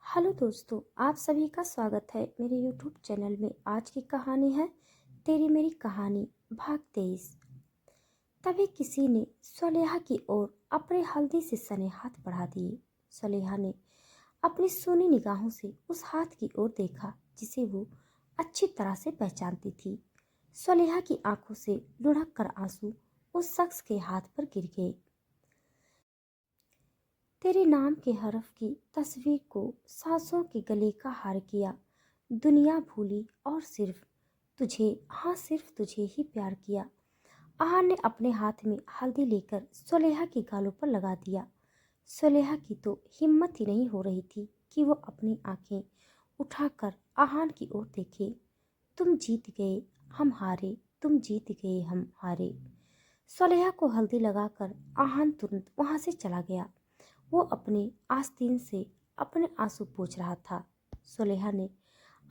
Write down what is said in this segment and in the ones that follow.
Hello दोस्तों, आप सभी का स्वागत है मेरे यूट्यूब चैनल में। आज की कहानी है तेरी मेरी कहानी भाग 23। तभी किसी ने सलेहा की ओर अपने हल्दी से सने हाथ बढ़ा दिए। सलेहा ने अपनी सूनी निगाहों से उस हाथ की ओर देखा जिसे वो अच्छी तरह से पहचानती थी। सलेहा की आंखों से लुढ़क कर आंसू उस शख्स के हाथ पर गिर गए। तेरे नाम के हरफ की तस्वीर को सांसों के गले का हार किया, दुनिया भूली और सिर्फ तुझे, हाँ सिर्फ तुझे ही प्यार किया। आहान ने अपने हाथ में हल्दी लेकर सुलेहा के गालों पर लगा दिया। सुलेहा की तो हिम्मत ही नहीं हो रही थी कि वो अपनी आंखें उठाकर आहान की ओर देखे। तुम जीत गए, हम हारे, तुम जीत गए, हम हारे। सुलेहा को हल्दी लगाकर आहान तुरंत वहां से चला गया। वो अपने आस्तीन से अपने आंसू पोंछ रहा था। सुलेहा ने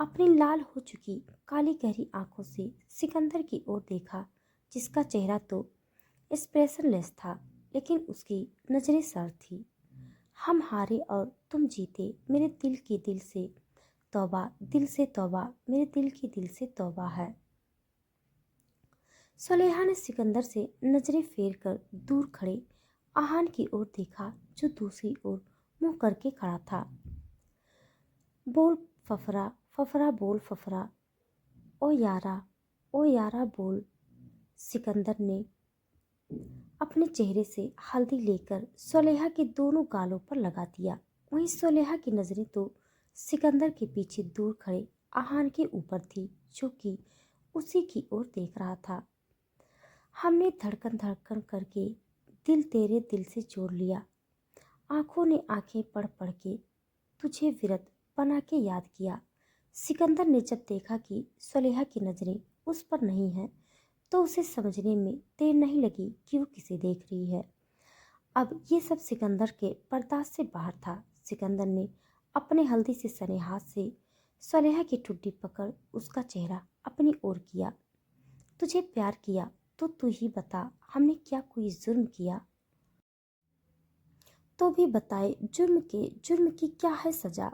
अपनी लाल हो चुकी काली गहरी आंखों से सिकंदर की ओर देखा, जिसका चेहरा तो एक्सप्रेशनलेस था, लेकिन उसकी नजरें सर्द थी। हम हारे और तुम जीते, मेरे दिल के दिल से तौबा, दिल से तौबा, मेरे दिल के दिल से तौबा है। सुलेहा ने सिकंदर से नजरें फेर कर दूर खड़े आहान की ओर देखा, जो दूसरी ओर मुंह करके खड़ा था। बोल फफरा, फफरा बोल फफरा, ओ यारा, ओ यारा बोल। सिकंदर ने अपने चेहरे से हल्दी लेकर सुलेहा के दोनों गालों पर लगा दिया। वहीं सुलेहा की नजरें तो सिकंदर के पीछे दूर खड़े आहान के ऊपर थी, जो कि उसी की ओर देख रहा था। हमने धड़कन धड़कन करके दिल तेरे दिल से जोड़ लिया। आंखों ने आंखें पढ़ पढ़ के तुझे विरत बना के याद किया। सिकंदर ने जब देखा कि सुलेहा की नजरें उस पर नहीं है, तो उसे समझने में देर नहीं लगी कि वो किसे देख रही है। अब ये सब सिकंदर के बर्दाश्त से बाहर था। सिकंदर ने अपने हल्दी से सने हाथ से सुलेहा की ठुड्डी पकड़ उसका चेहरा अपनी ओर किया। तुझे प्यार किया तो तू ही बता, हमने क्या कोई जुर्म किया? तो भी बताए जुर्म की क्या है सजा?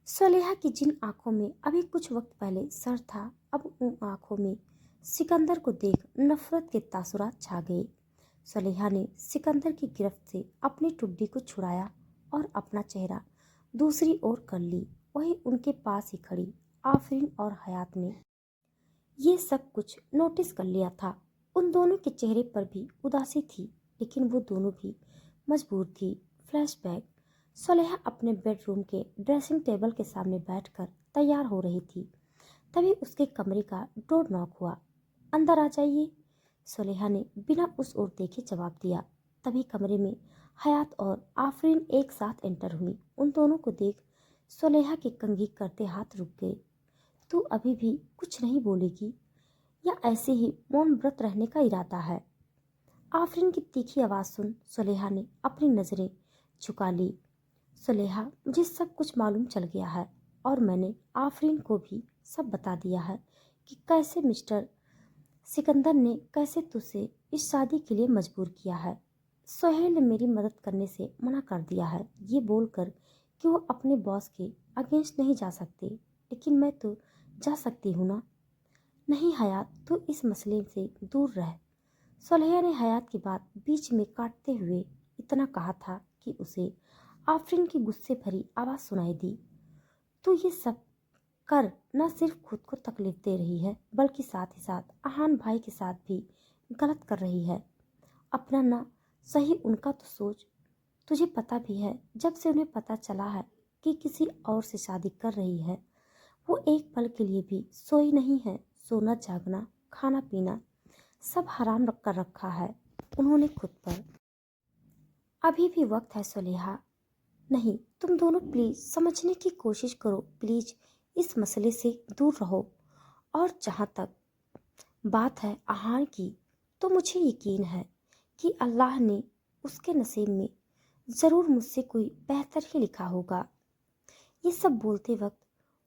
सुलेहा की जिन आंखों में अभी कुछ वक्त पहले सर था, अब उन आंखों में सिकंदर को देख नफरत के तासुरात छा गए। सुलेहा ने सिकंदर की गिरफ्त से अपनी टुड्डी को छुड़ाया और अपना चेहरा दूसरी ओर कर ली। वहीं उनके पास ही खड़ी आफरीन और हयात ने ये सब कुछ नोटिस कर लिया था। उन दोनों के चेहरे पर भी उदासी थी, लेकिन वो दोनों भी मजबूर थी। फ्लैशबैक। सुलेहा अपने बेडरूम के ड्रेसिंग टेबल के सामने बैठकर तैयार हो रही थी। तभी उसके कमरे का डोर नॉक हुआ। अंदर आ जाइए, सुलेहा ने बिना उस ओर देखे जवाब दिया। तभी कमरे में हयात और आफरीन एक साथ एंटर हुई। उन दोनों को देख सुलेहा के कंघी करते हाथ रुक गए। तू अभी भी कुछ नहीं बोलेगी या ऐसे ही मौन व्रत रहने का इरादा है? आफरीन की तीखी आवाज सुन सुलेहा ने अपनी नजरें झुका ली। सुलेहा, मुझे सब कुछ मालूम चल गया है और मैंने आफरीन को भी सब बता दिया है कि कैसे मिस्टर सिकंदर ने कैसे तुझे इस शादी के लिए मजबूर किया है। सोहेल ने मेरी मदद करने से मना कर दिया है, ये बोलकर कि वो अपने बॉस के अगेंस्ट नहीं जा सकते, लेकिन मैं तो जा सकती हूँ ना? नहीं हयात, तू इस मसले से दूर रह। सुलेहा ने हयात की बात बीच में काटते हुए इतना कहा था कि उसे आफरीन की गुस्से भरी आवाज सुनाई दी। तू ये सब कर न सिर्फ खुद को तकलीफ दे रही है, बल्कि साथ ही साथ आहान भाई के साथ भी गलत कर रही है। अपना ना सही उनका तो सोच। तुझे पता भी है, जब से उन्हें पता चला है कि किसी और से शादी कर रही है, वो एक पल के लिए भी सोई नहीं है। सोना जागना, खाना पीना सब हराम रख कर रखा है उन्होंने खुद पर। अभी भी वक्त है सुलेहा। नहीं, तुम दोनों प्लीज समझने की कोशिश करो, प्लीज इस मसले से दूर रहो। और जहाँ तक बात है आहार की, तो मुझे यकीन है कि अल्लाह ने उसके नसीब में ज़रूर मुझसे कोई बेहतर ही लिखा होगा। ये सब बोलते वक्त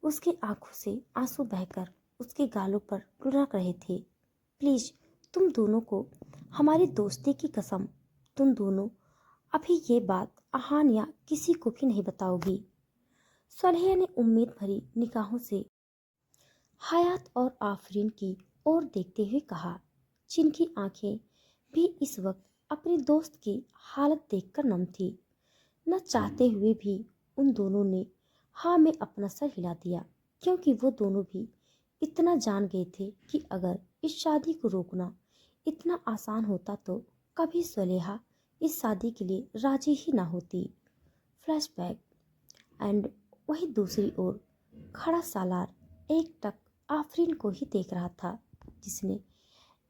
उसकी आंखों से आंसू बहकर उसके गालों पर लुढ़क रहे थे। प्लीज तुम दोनों को हमारी दोस्ती की कसम, तुम दोनों अभी ये बात आहान या किसी को भी नहीं बताओगी। सलेहा ने उम्मीद भरी निगाहों से हयात और आफरीन की ओर देखते हुए कहा, जिनकी आंखें भी इस वक्त अपने दोस्त की हालत देखकर नम थी। न चाहते हुए भी उन दोनों ने हाँ में अपना सर हिला दिया, क्योंकि वो दोनों भी इतना जान गए थे कि अगर इस शादी को रोकना इतना आसान होता तो कभी सुलेहा इस शादी के लिए राजी ही ना होती। फ्लैशबैक एंड वही दूसरी ओर खड़ा सालार एक टक आफरीन को ही देख रहा था, जिसने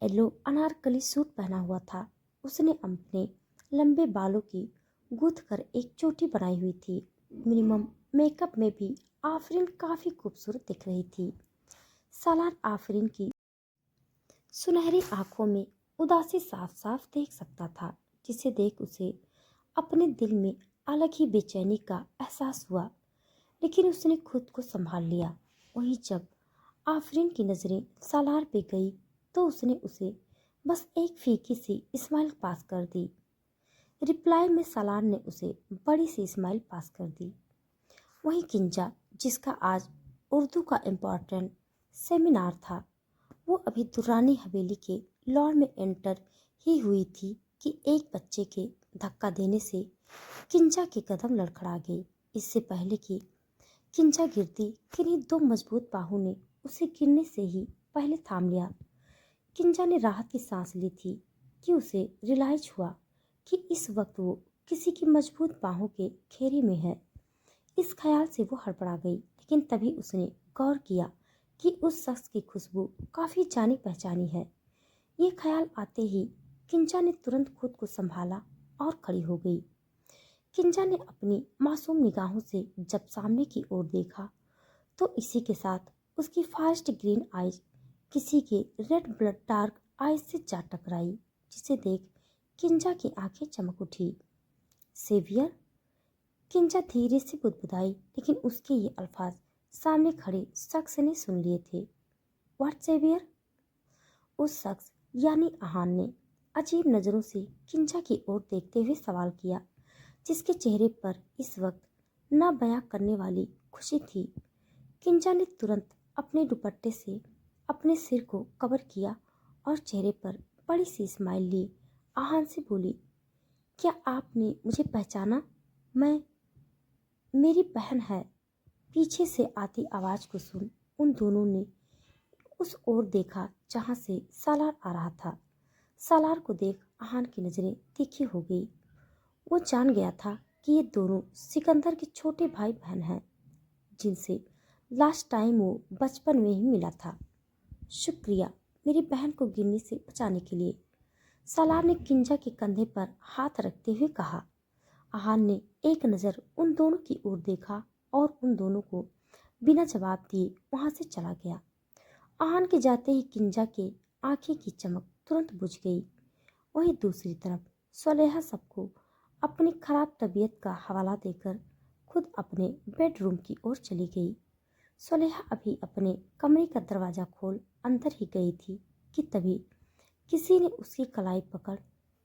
येलो अनारकली सूट पहना हुआ था। उसने अपने लंबे बालों की गूंथ कर एक चोटी बनाई हुई थी। मिनिमम मेकअप में भी आफरीन काफी खूबसूरत दिख रही थी। सालार आफरीन की सुनहरी आंखों में उदासी साफ साफ देख सकता था, जिसे देख उसे अपने दिल में अलग ही बेचैनी का एहसास हुआ। लेकिन उसने खुद को संभाल लिया। वहीं जब आफरीन की नज़रें सालार पे गई तो उसने उसे बस एक फीकी सी स्माइल पास कर दी। रिप्लाई में सालार ने उसे बड़ी सी स्माइल पास कर दी। वहीं किंजा, जिसका आज उर्दू का इम्पोर्टेंट सेमिनार था, वो अभी दुरानी हवेली के लॉन में एंटर ही हुई थी कि एक बच्चे के धक्का देने से किंजा के कदम लड़खड़ा गए। इससे पहले कि किंजा गिरती, किन्हीं दो मजबूत बाहों ने उसे गिरने से ही पहले थाम लिया। किंजा ने राहत की सांस ली थी कि उसे रियलाइज हुआ कि इस वक्त वो किसी की मजबूत बाहों के घेरे में है। इस ख्याल से वो हड़बड़ा गई, लेकिन तभी उसने गौर किया कि उस शख्स की खुशबू काफ़ी जानी पहचानी है। ये ख्याल आते ही किंजा ने तुरंत खुद को संभाला और खड़ी हो गई। किंजा ने अपनी मासूम निगाहों से जब सामने की ओर देखा तो इसी के साथ उसकी फास्ट ग्रीन आइज किसी के रेड ब्लड डार्क आइज से जा टकराई, जिसे देख किंजा की आंखें चमक उठी। सेवियर, किंजा धीरे से बुदबुदाई, लेकिन उसके ये अल्फाज सामने खड़े शख्स ने सुन लिए थे। What saviour? उस शख्स यानी आहान ने अजीब नज़रों से किंजा की ओर देखते हुए सवाल किया, जिसके चेहरे पर इस वक्त ना बयां करने वाली खुशी थी। किंजा ने तुरंत अपने दुपट्टे से अपने सिर को कवर किया और चेहरे पर बड़ी सी स्माइल ली आहान से बोली, क्या आपने मुझे पहचाना? मैं मेरी बहन है। पीछे से आती आवाज़ को सुन उन दोनों ने उस ओर देखा जहां से सालार आ रहा था। सालार को देख आहान की नज़रें तीखी हो गई। वो जान गया था कि ये दोनों सिकंदर के छोटे भाई बहन हैं, जिनसे लास्ट टाइम वो बचपन में ही मिला था। शुक्रिया मेरी बहन को गिरने से बचाने के लिए, सालार ने किंजा के कंधे पर हाथ रखते हुए कहा। आहान ने एक नज़र उन दोनों की ओर देखा और उन दोनों को बिना जवाब दिए वहां से चला गया। आहान के जाते ही किंजा के आंखें की चमक तुरंत बुझ गई। वहीं दूसरी तरफ सुलेहा सबको अपनी खराब तबीयत का हवाला देकर खुद अपने बेडरूम की ओर चली गई। सुलेहा अभी अपने कमरे का दरवाज़ा खोल अंदर ही गई थी कि तभी किसी ने उसकी कलाई पकड़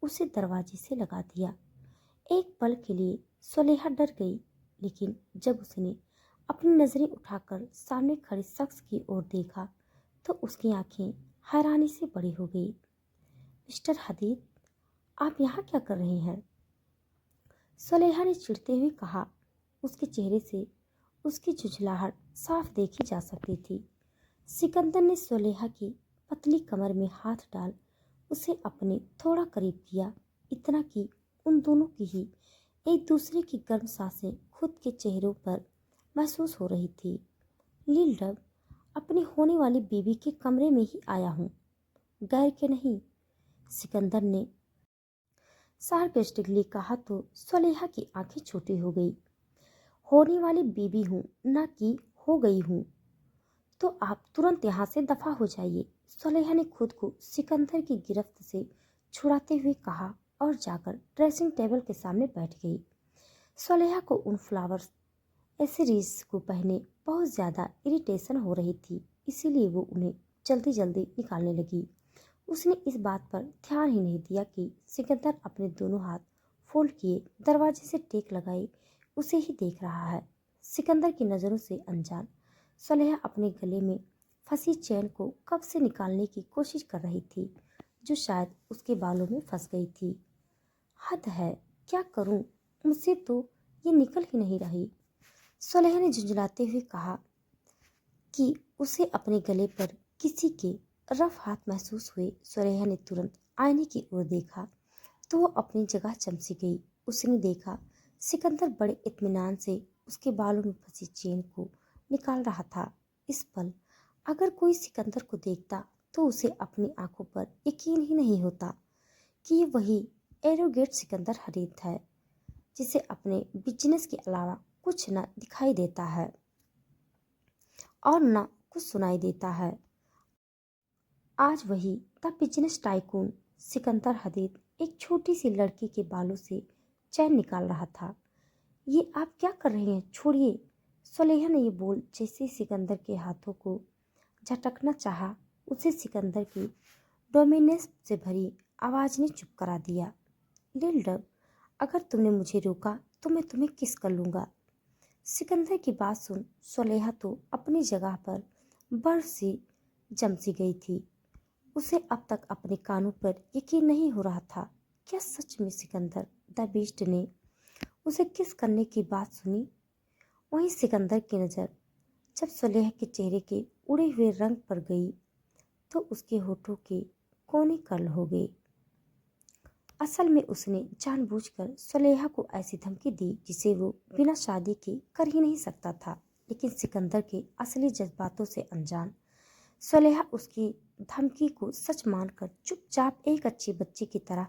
उसे दरवाजे से लगा दिया। एक पल के लिए सुलेहा डर गई, लेकिन जब उसने अपनी नज़रें उठाकर सामने खड़े शख्स की ओर देखा तो उसकी आंखें हैरानी से बड़ी हो गई। मिस्टर हदीद, आप यहाँ क्या कर रहे हैं? सुलेहा ने चिढ़ते हुए कहा। उसके चेहरे से उसकी झुंझलाहट साफ देखी जा सकती थी। सिकंदर ने सुलेहा की पतली कमर में हाथ डाल उसे अपने थोड़ा करीब किया, इतना कि उन दोनों की ही एक दूसरे की गर्म सांसें खुद के चेहरों पर महसूस हो रही थी। लील डब, अपनी होने वाली बीवी के कमरे में ही आया हूँ, गैर के नहीं, सिकंदर ने सार्केस्टिकली कहा तो सुलेहा की आंखें छोटी हो गई। होने वाली बीवी हूँ, ना कि हो गई हूँ। तो आप तुरंत यहाँ से दफा हो जाइए, सुलेहा ने खुद को सिकंदर की गिरफ्त से छुड़ाते हुए कहा और जाकर ड्रेसिंग टेबल के सामने बैठ गई। सुलेहा को उन फ्लावर्स एसेरीज को पहने बहुत ज़्यादा इरिटेशन हो रही थी, इसीलिए वो उन्हें जल्दी जल्दी निकालने लगी। उसने इस बात पर ध्यान ही नहीं दिया कि सिकंदर अपने दोनों हाथ फोल्ड किए दरवाजे से टेक लगाए उसे ही देख रहा है। सिकंदर की नज़रों से अनजान। सुलेहा अपने गले में फंसी चेन को कब से निकालने की कोशिश कर रही थी, जो शायद उसके बालों में फंस गई थी। हद है, क्या करूं, मुझसे तो ये निकल ही नहीं रही। सुलेहा ने झुंझलाते हुए कहा कि उसे अपने गले पर किसी के रफ हाथ महसूस हुए। सुलेहा ने तुरंत आईने की ओर देखा तो वो अपनी जगह चमसी गई। उसने देखा सिकंदर बड़े इत्मीनान से उसके बालों में फंसी चेन को निकाल रहा था। इस पल अगर कोई सिकंदर को देखता तो उसे अपनी आंखों पर यकीन ही नहीं होता कि ये वही एरोगेट सिकंदर हरीद है, जिसे अपने बिजनेस के अलावा कुछ न दिखाई देता है और न कुछ सुनाई देता है। आज वही द बिजनेस टाइकून सिकंदर हदीद एक छोटी सी लड़की के बालों से चैन निकाल रहा था। ये आप क्या कर रहे हैं, छोड़िए। सुलेहा ने ये बोल जैसे ही सिकंदर के हाथों को झटकना चाहा, उसे सिकंदर की डोमिनेंस से भरी आवाज ने चुप करा दिया। लिल डब, अगर तुमने मुझे रोका तो मैं तुम्हें किस कर लूँगा। सिकंदर की बात सुन सुलेहा तो अपनी जगह पर बर्फ सी जमसी गई थी। उसे अब तक अपने कानों पर यकीन नहीं हो रहा था। क्या सच में सिकंदर द बीस्ट ने उसे किस करने की बात सुनी? वहीं सिकंदर की नज़र जब सुलेहा के चेहरे के उड़े हुए रंग पर गई तो उसके होठों के कोने कर्ल हो गए। असल में उसने जानबूझकर सुलेहा को ऐसी धमकी दी जिसे वो बिना शादी के कर ही नहीं सकता था। लेकिन सिकंदर के असली जज्बातों से अनजान सुलेहा उसकी धमकी को सच मानकर चुपचाप एक अच्छी बच्ची की तरह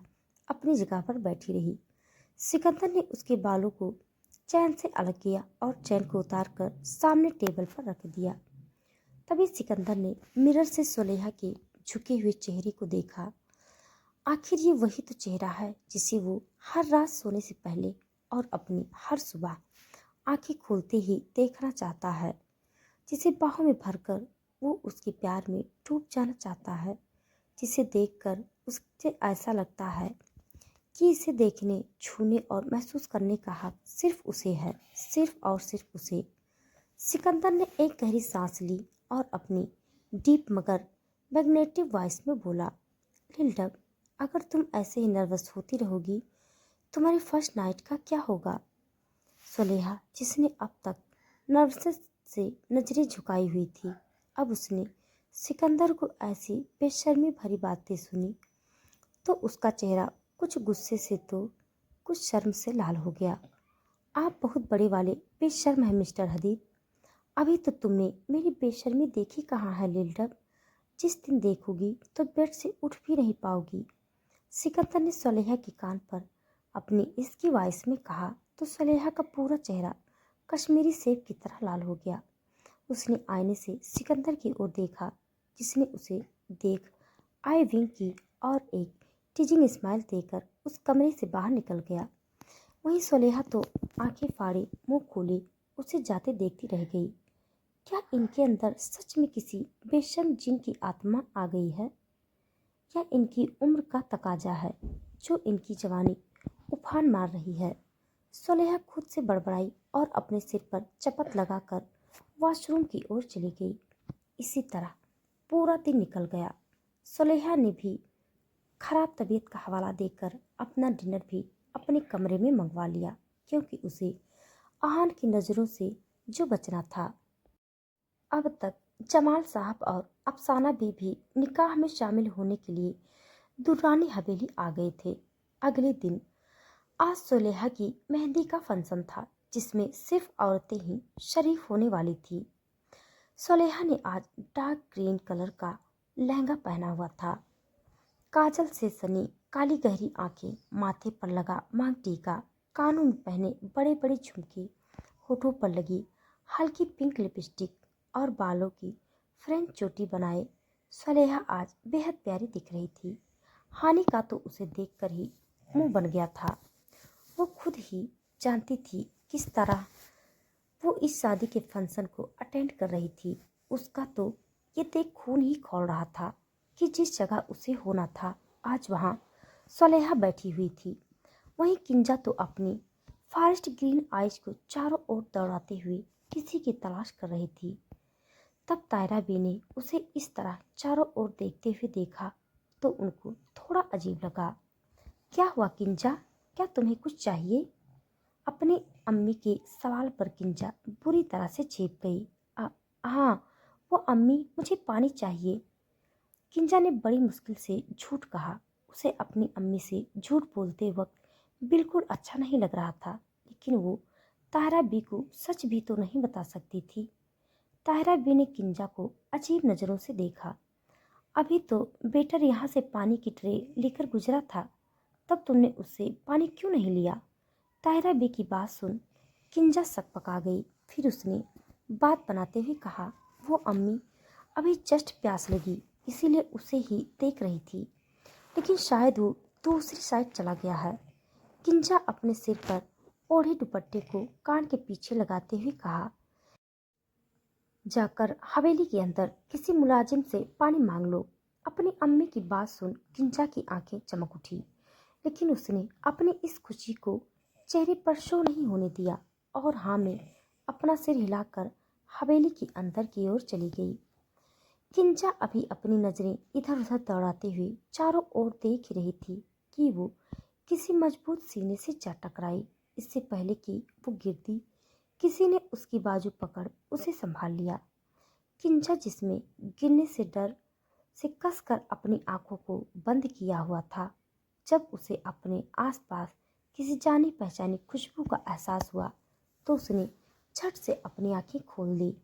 अपनी जगह पर बैठी रही। सिकंदर ने उसके बालों को चैन से अलग किया और चैन को उतारकर सामने टेबल पर रख दिया। तभी सिकंदर ने मिरर से सुलेहा के झुके हुए चेहरे को देखा। आखिर ये वही तो चेहरा है जिसे वो हर रात सोने से पहले और अपनी हर सुबह आंखें खोलते ही देखना चाहता है, जिसे बाहों में भरकर वो उसके प्यार में डूब जाना चाहता है, जिसे देखकर उसे ऐसा लगता है कि इसे देखने, छूने और महसूस करने का हक सिर्फ उसे है, सिर्फ और सिर्फ उसे। सिकंदर ने एक गहरी सांस ली और अपनी डीप मगर मैग्नेटिक वॉइस में बोला, लिल डब, अगर तुम ऐसे ही नर्वस होती रहोगी तुम्हारी फर्स्ट नाइट का क्या होगा। सुलेहा, जिसने अब तक नर्वस से नजरें झुकाई हुई थी, अब उसने सिकंदर को ऐसी बेशर्मी भरी बातें सुनी तो उसका चेहरा कुछ गुस्से से तो कुछ शर्म से लाल हो गया। आप बहुत बड़े वाले बेशर्म हैं मिस्टर हदीद। अभी तो तुमने मेरी बेशर्मी देखी कहाँ है लिल डब। जिस दिन देखोगी तो बेड से उठ भी नहीं पाओगी। सिकंदर ने सुलेहा के कान पर अपनी इसकी वॉइस में कहा तो सुलेहा का पूरा चेहरा कश्मीरी सेब की तरह लाल हो गया। उसने आईने से सिकंदर की ओर देखा, जिसने उसे देख आई विंक की और एक टीजिंग स्माइल देकर उस कमरे से बाहर निकल गया। वहीं सुलेहा तो आंखें फाड़े मुंह खोले उसे जाते देखती रह गई। क्या इनके अंदर सच में किसी बेशर्म जिन की आत्मा आ गई है, या इनकी उम्र का तकाजा है जो इनकी जवानी उफान मार रही है। सुलेहा खुद से बड़बड़ाई और अपने सिर पर चपत लगाकर वॉशरूम की ओर चली गई। इसी तरह पूरा दिन निकल गया। सुलेहा ने भी खराब तबीयत का हवाला देकर अपना डिनर भी अपने कमरे में मंगवा लिया, क्योंकि उसे आहान की नज़रों से जो बचना था। अब तक जमाल साहब और अफसाना भी निकाह में शामिल होने के लिए दुर्रानी हवेली आ गए थे। अगले दिन आज सुलेहा की मेहंदी का फंक्शन था, जिसमें सिर्फ औरतें ही शरीफ होने वाली थी। सुलेहा ने आज डार्क ग्रीन कलर का लहंगा पहना हुआ था। काजल से सनी काली गहरी आंखें, माथे पर लगा मांग टीका, कानों में पहने बड़े बड़े झुमके, होठों पर लगी हल्की पिंक लिपस्टिक और बालों की फ्रेंच चोटी बनाए सुलेहा आज बेहद प्यारी दिख रही थी। हानि का तो उसे देखकर ही मुंह बन गया था। वो खुद ही जानती थी किस तरह वो इस शादी के फंक्शन को अटेंड कर रही थी। उसका तो ये देख खून ही खौल रहा था कि जिस जगह उसे होना था आज वहाँ सुलेहा बैठी हुई थी। वहीं किंजा तो अपनी फॉरेस्ट ग्रीन आइज को चारों ओर दौड़ाते हुए किसी की तलाश कर रही थी। तब तायरा बी ने उसे इस तरह चारों ओर देखते हुए देखा तो उनको थोड़ा अजीब लगा। क्या हुआ किंजा, क्या तुम्हें कुछ चाहिए? अपनी अम्मी के सवाल पर किंजा बुरी तरह से चेप गई। हाँ, वो अम्मी, मुझे पानी चाहिए। किंजा ने बड़ी मुश्किल से झूठ कहा। उसे अपनी अम्मी से झूठ बोलते वक्त बिल्कुल अच्छा नहीं लग रहा था, लेकिन वो ताहरा बी को सच भी तो नहीं बता सकती थी। ताहरा बी ने किंजा को अजीब नज़रों से देखा। अभी तो बेटर यहाँ से पानी की ट्रे लेकर गुजरा था, तब तुमने उससे पानी क्यों नहीं लिया? ताहरा बी की बात सुन किंजा सकपका गई। फिर उसने बात बनाते हुए कहा, वो अम्मी, अभी जस्ट प्यास लगी इसीलिए उसे ही देख रही थी, लेकिन शायद वो दूसरी साइड चला गया है। किंजा अपने सिर पर ओढ़े दुपट्टे को कान के पीछे लगाते हुए कहा, जाकर हवेली के अंदर किसी मुलाजिम से पानी मांग लो। अपनी अम्मी की बात सुन किंजा की आंखें चमक उठी, लेकिन उसने अपनी इस खुशी को चेहरे पर शो नहीं होने दिया और हाँ में अपना सिर हिलाकर हवेली के अंदर की ओर चली गई। किंजा अभी अपनी नजरें इधर उधर दौड़ाते हुए चारों ओर देख रही थी कि वो किसी मजबूत सीने से जा टकराई। इससे पहले कि वो गिरती, किसी ने उसकी बाजू पकड़ उसे संभाल लिया। किंजा जिसमें गिरने से डर से कसकर अपनी आंखों को बंद किया हुआ था, जब उसे अपने आसपास किसी जानी पहचानी खुशबू का एहसास हुआ तो उसने झट से अपनी आंखें खोल दी।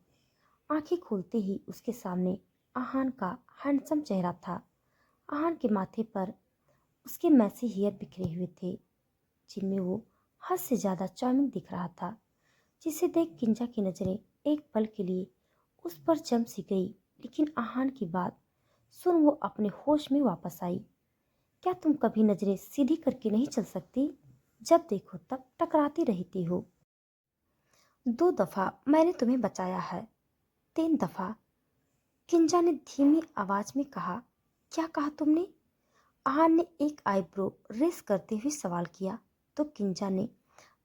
आंखें खोलते ही उसके सामने आहान का हैंडसम चेहरा था। आहान के माथे पर उसके मैसी हेयर बिखरे हुए थे, जिनमें वो हद से ज्यादा चार्मिंग दिख रहा था, जिसे देख किंजा की नजरें एक पल के लिए उस पर जम सी गई। लेकिन आहान की बात सुन वो अपने होश में वापस आई। क्या तुम कभी नजरें सीधी करके नहीं चल सकती? जब देखो तब टकराती रहती हो। 2 दफा मैंने तुम्हें बचाया है, 3 दफा। किंजा ने धीमी आवाज में कहा। क्या कहा तुमने? आहान ने एक आईब्रो रेस करते हुए सवाल किया तो किंजा ने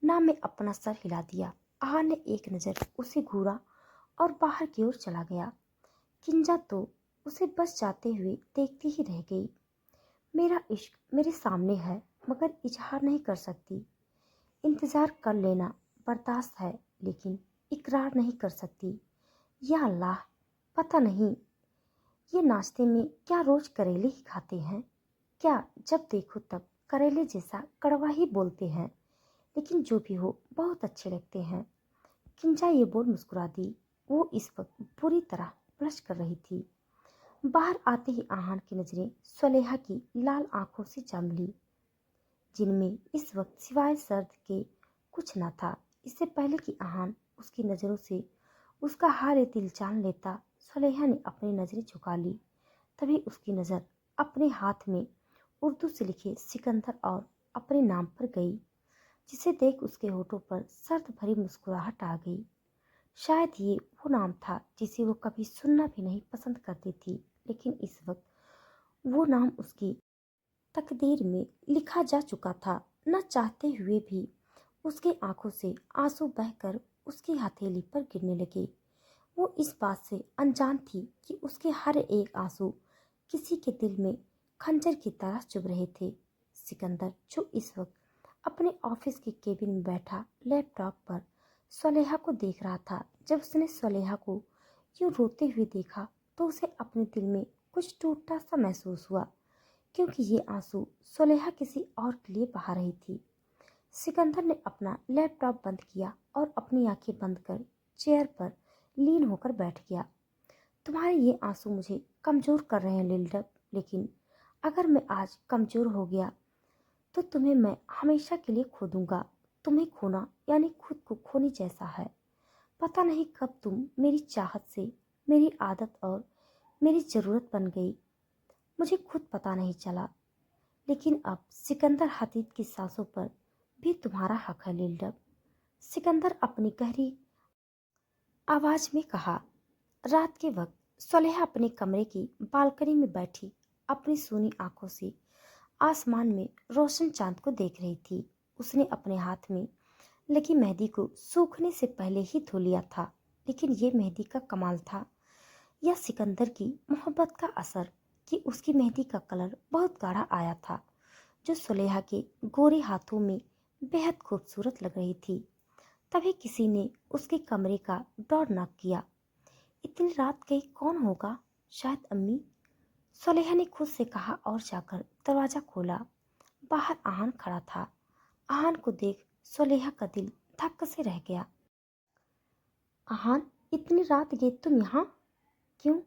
ना में अपना सर हिला दिया। आहान ने एक नज़र उसे घूरा और बाहर की ओर चला गया। किंजा तो उसे बस जाते हुए देखती ही रह गई। मेरा इश्क मेरे सामने है मगर इजहार नहीं कर सकती। इंतजार कर लेना बर्दाश्त है, लेकिन इकरार नहीं कर सकती। या अल्लाह, पता नहीं ये नाश्ते में क्या रोज करेले ही खाते हैं क्या? जब देखो तब करेले जैसा कड़वा ही बोलते हैं, लेकिन जो भी हो बहुत अच्छे लगते हैं। किंजा ये बोल मुस्कुरा दी। वो इस वक्त पूरी तरह ब्लश कर रही थी। बाहर आते ही आहान की नजरें सलेहा की लाल आंखों से जा मिली, जिनमें इस वक्त सिवाय सर्द के कुछ न था। इससे पहले कि आहान उसकी नज़रों से उसका हाल दिल जान लेता, सलेहा ने अपनी नज़रें झुका ली। तभी उसकी नज़र अपने हाथ में उर्दू से लिखे सिकंदर और अपने नाम पर गई, जिसे देख उसके होठों पर सर्द भरी मुस्कुराहट आ गई। शायद ये वो नाम था जिसे वो कभी सुनना भी नहीं पसंद करती थी, लेकिन इस वक्त वो नाम उसकी तकदीर में लिखा जा चुका था। न चाहते हुए भी उसके आंखों से आंसू बहकर उसकी हथेली पर गिरने लगे। वो इस बात से अनजान थी कि उसके हर एक आंसू किसी के दिल में खंजर की तरह चुभ रहे थे। सिकंदर जो इस वक्त अपने ऑफिस के केबिन में बैठा लैपटॉप पर सलेहा को देख रहा था, जब उसने सलेहा को यूं रोते हुए देखा तो उसे अपने दिल में कुछ टूटा सा महसूस हुआ, क्योंकि ये आंसू सलेहा किसी और के लिए बहा रही थी। सिकंदर ने अपना लैपटॉप बंद किया और अपनी आंखें बंद कर चेयर पर लीन होकर बैठ गया। तुम्हारे ये आंसू मुझे कमजोर कर रहे हैं लिल्डब, लेकिन अगर मैं आज कमजोर हो गया तो तुम्हें मैं हमेशा के लिए खो दूंगा। तुम्हें खोना यानी खुद को खोने जैसा है। पता नहीं कब तुम मेरी चाहत से मेरी आदत और मेरी ज़रूरत बन गई, मुझे खुद पता नहीं चला। लेकिन अब सिकंदर हदीद की सांसों पर भी तुम्हारा हक है लिल्डब। सिकंदर अपनी गहरी आवाज में कहा। रात के वक्त सलेहा अपने कमरे की बालकनी में बैठी अपनी सूनी आंखों से आसमान में रोशन चांद को देख रही थी। उसने अपने हाथ में लगी मेहंदी को सूखने से पहले ही धो लिया था। लेकिन ये मेहंदी का कमाल था या सिकंदर की मोहब्बत का असर कि उसकी मेहंदी का कलर बहुत गाढ़ा आया था, जो सुलेहा के गोरे हाथों में बेहद खूबसूरत लग रही थी। तभी किसी ने उसके कमरे का डोर नॉक किया। इतनी रात गई कौन होगा? शायद अम्मी, सुलेहा ने खुद से कहा और जाकर दरवाजा खोला। बाहर आहान खड़ा था। आहान को देख सुलेहा का दिल धक्का से रह गया। आहान, इतनी रात गए तुम यहाँ क्यों?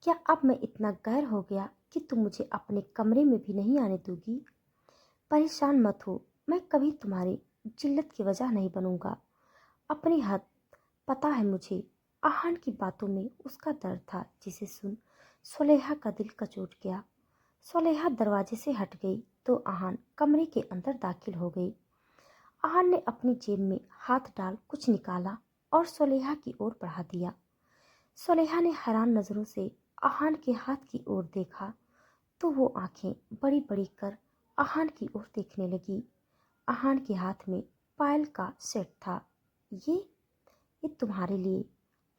क्या अब मैं इतना गैर हो गया कि तुम मुझे अपने कमरे में भी नहीं आने दोगी? परेशान मत हो, मैं कभी तुम्हारी जिल्लत की वजह नहीं बनूंगा। अपनी हद पता है मुझे। आहान की बातों में उसका दर्द था जिसे सुन सुलेहा का दिल कचोट गया। सुलेहा दरवाजे से हट गई तो आहान कमरे के अंदर दाखिल हो गई। आहान ने अपनी जेब में हाथ डाल कुछ निकाला और सुलेहा की ओर बढ़ा दिया। सुलेहा ने हैरान नजरों से आहान के हाथ की ओर देखा तो वो आंखें बड़ी बड़ी कर आहान की ओर देखने लगी। आहान के हाथ में पायल का सेट था। ये ये तुम्हारे लिए।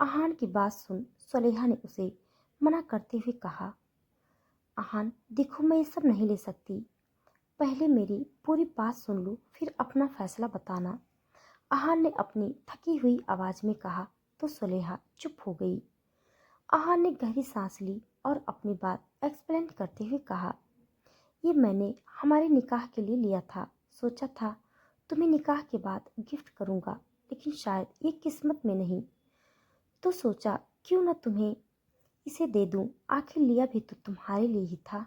आहान की बात सुन सुलेहा ने उसे मना करते हुए कहा, आहान देखो, मैं ये सब नहीं ले सकती। पहले मेरी पूरी बात सुन लो, फिर अपना फैसला बताना। आहान ने अपनी थकी हुई आवाज में कहा तो सुलेहा चुप हो गई। आहान ने गहरी सांस ली और अपनी बात एक्सप्लेन करते हुए कहा, ये मैंने हमारे निकाह के लिए लिया था। सोचा था तुम्हें निकाह के बाद गिफ्ट करूंगा, लेकिन शायद ये किस्मत में नहीं, तो सोचा क्यों न तुम्हें इसे दे दूं। आखिर लिया भी तो तुम्हारे लिए ही था,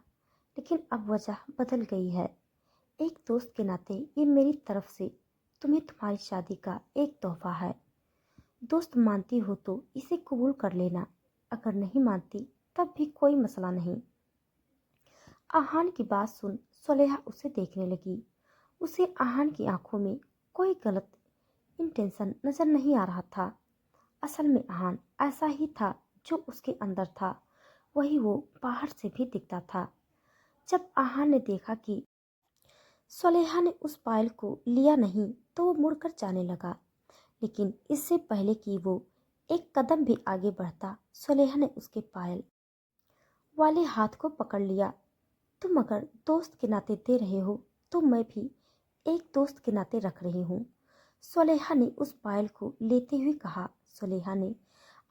लेकिन अब वजह बदल गई है। एक दोस्त के नाते ये मेरी तरफ से तुम्हें तुम्हारी शादी का एक तोहफा है। दोस्त मानती हो तो इसे कबूल कर लेना, अगर नहीं मानती तब भी कोई मसला नहीं। आहान की बात सुन सुलेहा उसे देखने लगी। उसे आहान की आंखों में कोई गलत इंटेंशन नजर नहीं आ रहा था। असल में आहान ऐसा ही था, जो उसके अंदर था वही वो बाहर से भी दिखता था। जब आहान ने देखा कि सुलेहा ने उस पायल को लिया नहीं तो वो मुड़कर जाने लगा। लेकिन इससे पहले कि वो एक कदम भी आगे बढ़ता, सुलेहा ने उसके पायल वाले हाथ को पकड़ लिया। तुम अगर दोस्त के नाते दे रहे हो तो मैं भी एक दोस्त के नाते रख रही हूँ, सुलेहा ने उस पायल को लेते हुए कहा। सुलेहा ने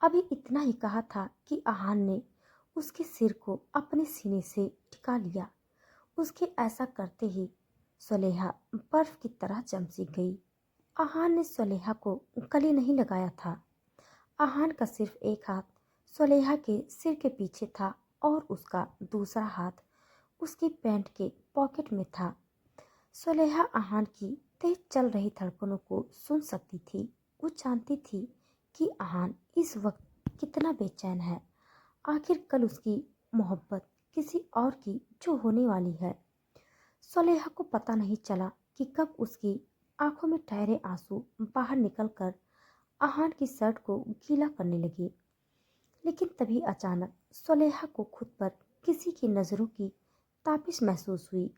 अभी इतना ही कहा था कि आहान ने उसके सिर को अपने सीने से टिका लिया। उसके ऐसा करते ही सुलेहा बर्फ की तरह जम सी गई। आहान ने सुलेहा को गले नहीं लगाया था। आहान का सिर्फ एक हाथ सुलेहा के सिर के पीछे था और उसका दूसरा हाथ उसकी पैंट के पॉकेट में था। सुलेहा आहान की तेज चल रही धड़कनों को सुन सकती थी। वो जानती थी कि आहान इस वक्त कितना बेचैन है। आखिर कल उसकी मोहब्बत किसी और की जो होने वाली है। सुलेहा को पता नहीं चला कि कब उसकी आंखों में ठहरे आंसू बाहर निकलकर आहान की शर्ट को गीला करने लगे। लेकिन तभी अचानक सुलेहा को खुद पर किसी की नज़रों की तापिश महसूस हुई।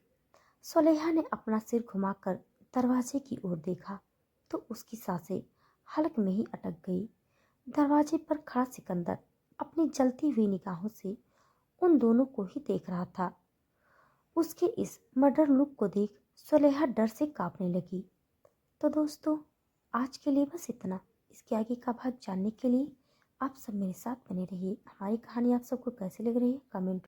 सुलेहा ने अपना सिर घुमाकर दरवाजे की ओर देखा तो उसकी सांसें हलक में ही अटक गई। दरवाजे पर खड़ा सिकंदर अपनी जलती हुई निगाहों से उन दोनों को ही देख रहा था। उसके इस मर्डर लुक को देख सुलेहा डर से कांपने लगी। तो दोस्तों, आज के लिए बस इतना। इसके आगे का भाग जानने के लिए आप सब मेरे साथ बने रहिए। हमारी कहानी आप सबको कैसी लग रही है कमेंट